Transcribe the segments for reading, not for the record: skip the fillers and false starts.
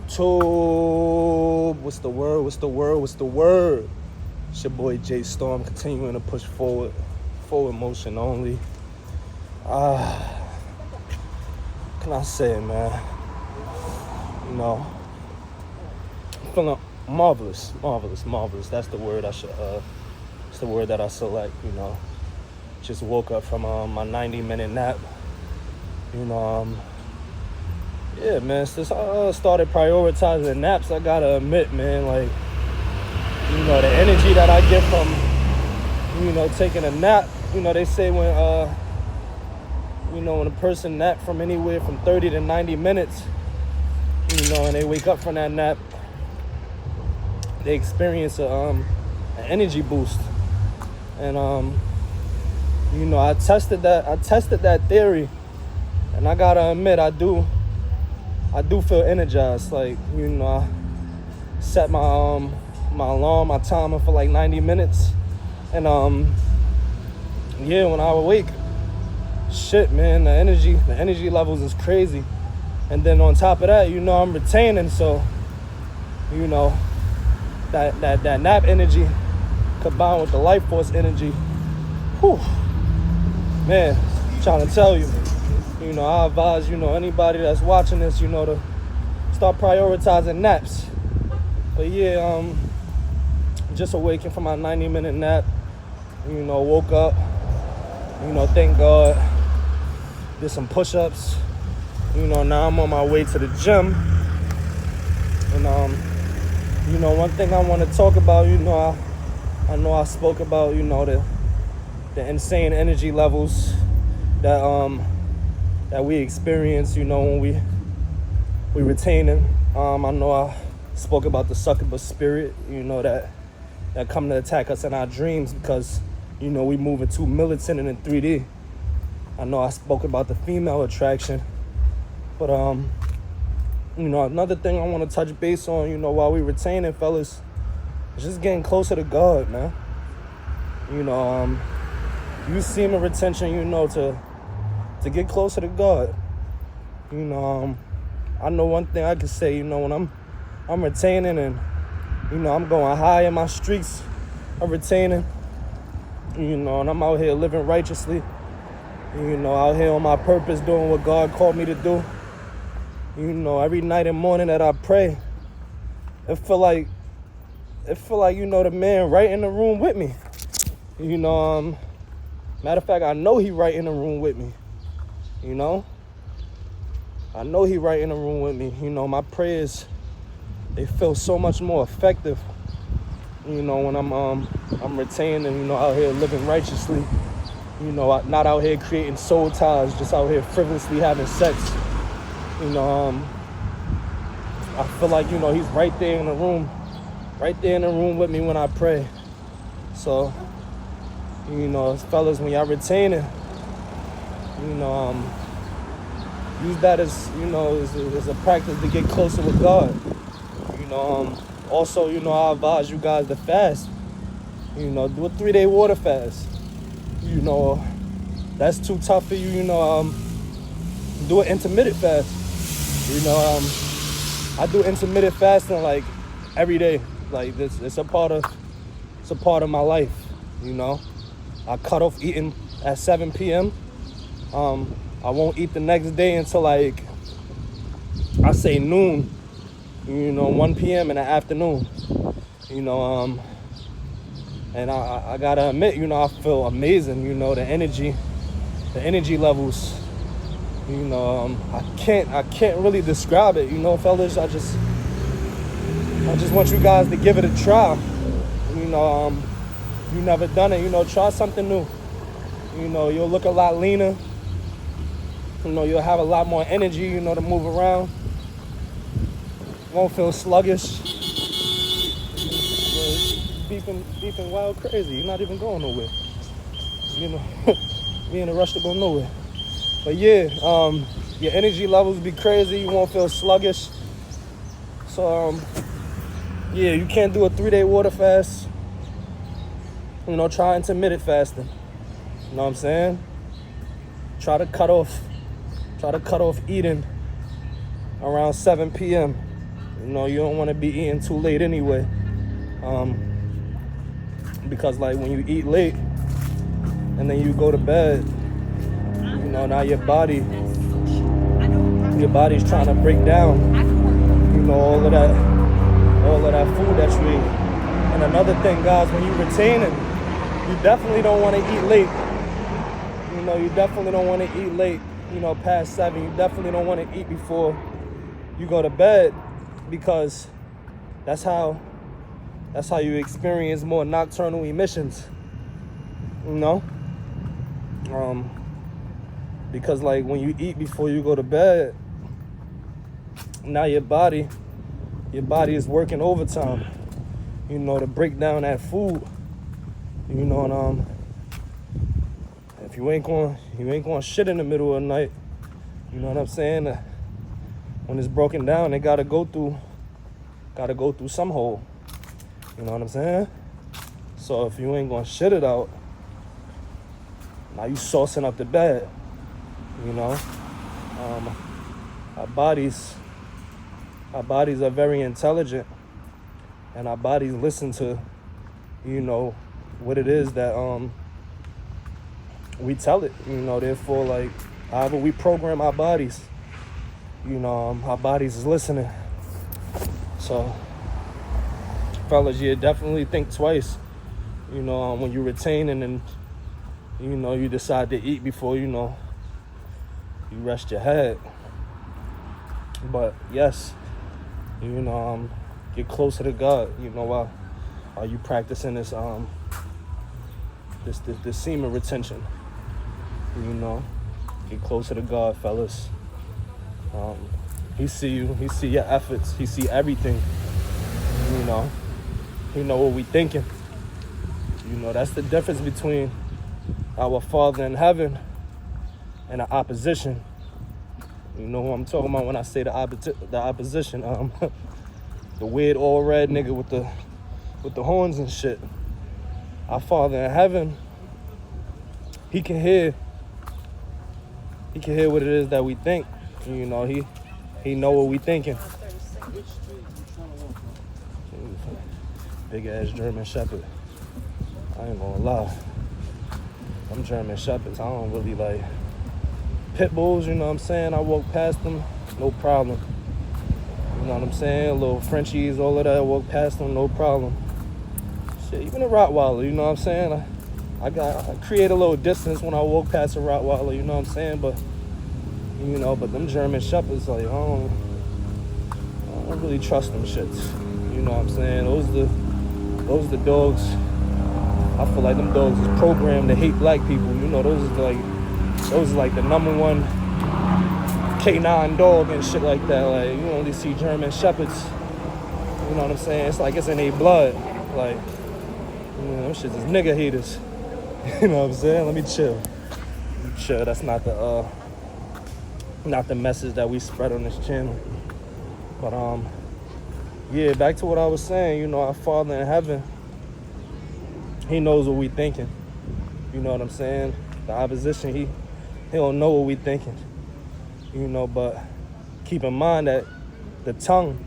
YouTube? What's the word? What's the word? What's the word? It's your boy J Storm, continuing to push forward motion only. Can I say, man? You know, I'm feeling marvelous. That's the word it's the word that I select. You know, just woke up from my 90-minute nap. You know, yeah, man. Since I started prioritizing naps, I gotta admit, man, like, you know, the energy that I get from, you know, taking a nap. You know, they say when when a person nap from anywhere from 30 to 90 minutes, you know, and they wake up from that nap, they experience an energy boost. And you know, I tested that theory, and I gotta admit, I do feel energized. Like, you know, I set my alarm, my timer for like 90 minutes, and yeah, when I awake, shit, man, the energy levels is crazy. And then on top of that, you know, I'm retaining, so, you know, that nap energy combined with the life force energy, whew, man, I'm trying to tell you, you know, I advise, you know, anybody that's watching this, you know, to start prioritizing naps. But yeah, just awakened from my 90-minute nap, you know, woke up, you know, thank God, did some push-ups, you know, now I'm on my way to the gym. And you know, one thing I want to talk about, you know, I know I spoke about, you know, the insane energy levels that we experience, you know, when we retain it. I know I spoke about the succubus spirit, you know, that come to attack us in our dreams because, you know, we moving too militant and in 3D. I know I spoke about the female attraction, but you know, another thing I want to touch base on, you know, while we retaining, fellas, is just getting closer to God, man. You know, use semen retention, you know, to get closer to God. You know, I know one thing I can say, you know, when I'm retaining and, you know, I'm going high in my streaks of retaining, you know, and I'm out here living righteously, you know, out here on my purpose, doing what God called me to do. You know, every night and morning that I pray, it feel like, you know, the man right in the room with me. You know, matter of fact, I know he right in the room with me. You know, I know he right in the room with me. You know, my prayers, they feel so much more effective, you know, when I'm retaining, you know, out here living righteously. You know, not out here creating soul ties, just out here frivolously having sex. You know, I feel like, you know, he's right there in the room with me when I pray. So, you know, fellas, when y'all retaining, you know, use that as, you know, as a practice to get closer with God. You know, also, you know, I advise you guys to fast. You know, do a 3-day water fast. You know, that's too tough for you, you know, do an intermittent fast. You know, I do intermittent fasting like every day. Like this, it's a part of my life. You know, I cut off eating at 7 p.m. I won't eat the next day until like, I say noon. You know, 1 p.m. in the afternoon. You know, and I gotta admit, you know, I feel amazing. You know, the energy levels. You know, I can't really describe it. You know, fellas, I just want you guys to give it a try. You know, you never done it. You know, try something new. You know, you'll look a lot leaner. You know, you'll have a lot more energy, you know, to move around. Won't feel sluggish. Beeping wild crazy. You're not even going nowhere. You know, we in a rush to go nowhere. But yeah, your energy levels be crazy. You won't feel sluggish. So, yeah, you can't do a 3-day water fast. You know, try intermittent fasting. You know what I'm saying? Try to cut off eating around 7 p.m. You know, you don't want to be eating too late anyway. Because like when you eat late and then you go to bed, you know, now your body's trying to break down, you know, all of that food that you eat. And another thing, guys, when you retaining, you definitely don't want to eat late. You know, you definitely don't want to eat late, you know, past 7. You definitely don't want to eat before you go to bed, because that's how you experience more nocturnal emissions, you know? Because like when you eat before you go to bed, now your body is working overtime, you know, to break down that food, you know. And if you ain't going shit in the middle of the night, you know what I'm saying? When it's broken down, it gotta go through some hole, you know what I'm saying? So if you ain't gonna shit it out, now you saucing up the bed, you know. Our bodies are very intelligent, and our bodies listen to, you know, what it is that we tell it, you know. Therefore, like, however we program our bodies, you know, our bodies is listening. So, fellas, you definitely think twice, you know, when you retain and, you know, you decide to eat before, you know, you rest your head. But yes, you know, get closer to God, you know, while you practicing this this semen retention, you know. Get closer to God, fellas. He see you, he see your efforts, he see everything, you know. He know what we thinking. You know, that's the difference between our Father in heaven and the opposition. You know who I'm talking about when I say the opposition. The weird all red nigga with the horns and shit. Our Father in heaven, he can hear what it is that we think. You know, he know what we thinking. Big ass German Shepherd. I ain't gonna lie. Them German Shepherds, I don't really like. Pit bulls, you know what I'm saying? I walk past them, no problem. You know what I'm saying? Little Frenchies, all of that, I walk past them, no problem. Shit, even a Rottweiler, you know what I'm saying? I create a little distance when I walk past a Rottweiler, you know what I'm saying? But, you know, but them German Shepherds, like, I don't really trust them shits. You know what I'm saying? Those the dogs. I feel like them dogs is programmed to hate black people. You know, those are like the number one K9 dog and shit like that. Like, you only see German Shepherds. You know what I'm saying? It's like it's in their blood. Like, you know, them shits is nigga haters. You know what I'm saying? Let me chill. That's not the message that we spread on this channel. But yeah, back to what I was saying. You know, our Father in heaven, he knows what we thinking. You know what I'm saying? The opposition, he don't know what we thinking. You know, but keep in mind that the tongue,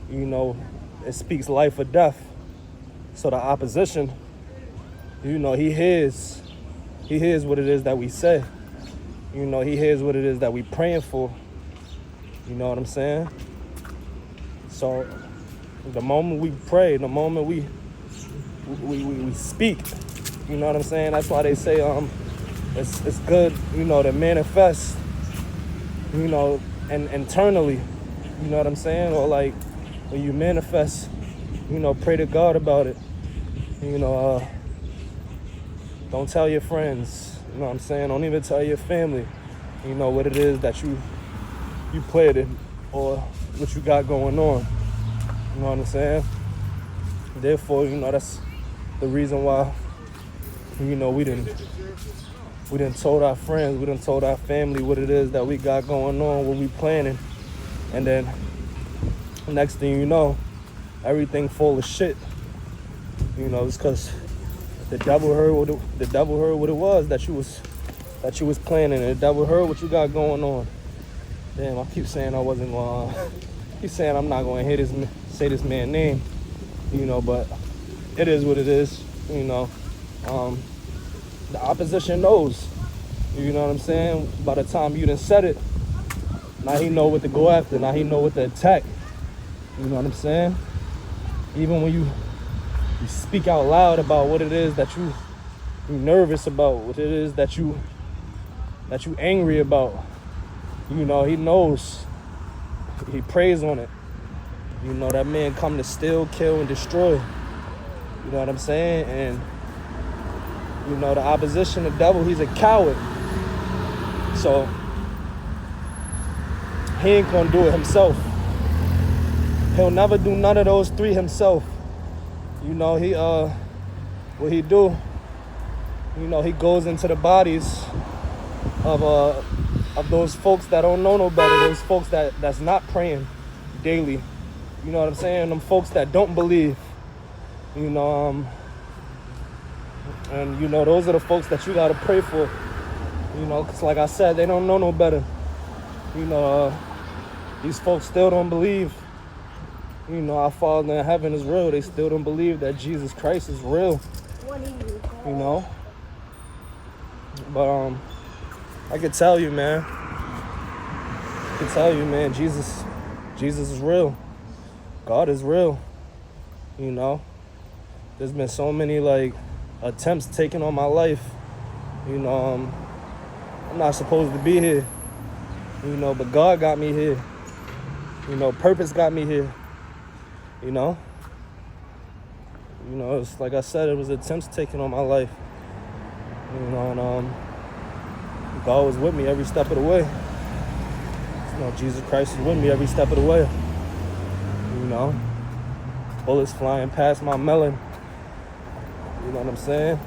you know, it speaks life or death. So the opposition, you know, he hears what it is that we say. You know, he hears what it is that we praying for. You know what I'm saying? So the moment we pray, the moment we speak, you know what I'm saying? That's why they say it's good, you know, to manifest, you know, and internally, you know what I'm saying? Or like when you manifest, you know, pray to God about it. You know, don't tell your friends, you know what I'm saying? Don't even tell your family, you know, what it is that you planted or what you got going on. You know what I'm saying? Therefore, you know, that's the reason why, you know, we didn't told our friends, we done told our family what it is that we got going on, what we planning. And then next thing you know, everything full of shit. You know, it's because the devil heard what it was that you was planning, and the devil heard what you got going on. Damn, I keep saying I wasn't gonna He's saying I'm not going to say this man's name, but it is what it is, The opposition knows, you know what I'm saying? By the time you done said it, now he know what to go after. Now he know what to attack. You know what I'm saying? Even when you speak out loud about what it is that you nervous about, what it is that you angry about, he knows. He preys on it. That man come to steal, kill, and destroy. You know what I'm saying? And the opposition, the devil, he's a coward. So he ain't gonna do it himself. He'll never do none of those three himself. What he do, he goes into the bodies of those folks that don't know no better, those folks that's not praying daily. You know what I'm saying? Them folks that don't believe. And those are the folks that you gotta pray for. Because like I said, they don't know no better. These folks still don't believe. Our Father in heaven is real. They still don't believe that Jesus Christ is real. But I can tell you, man. Jesus is real. God is real. There's been so many attempts taken on my life. I'm not supposed to be here. But God got me here. Purpose got me here. It's like I said, it was attempts taken on my life. And God was with me every step of the way. Jesus Christ is with me every step of the way. Bullets flying past my melon. You know what I'm saying?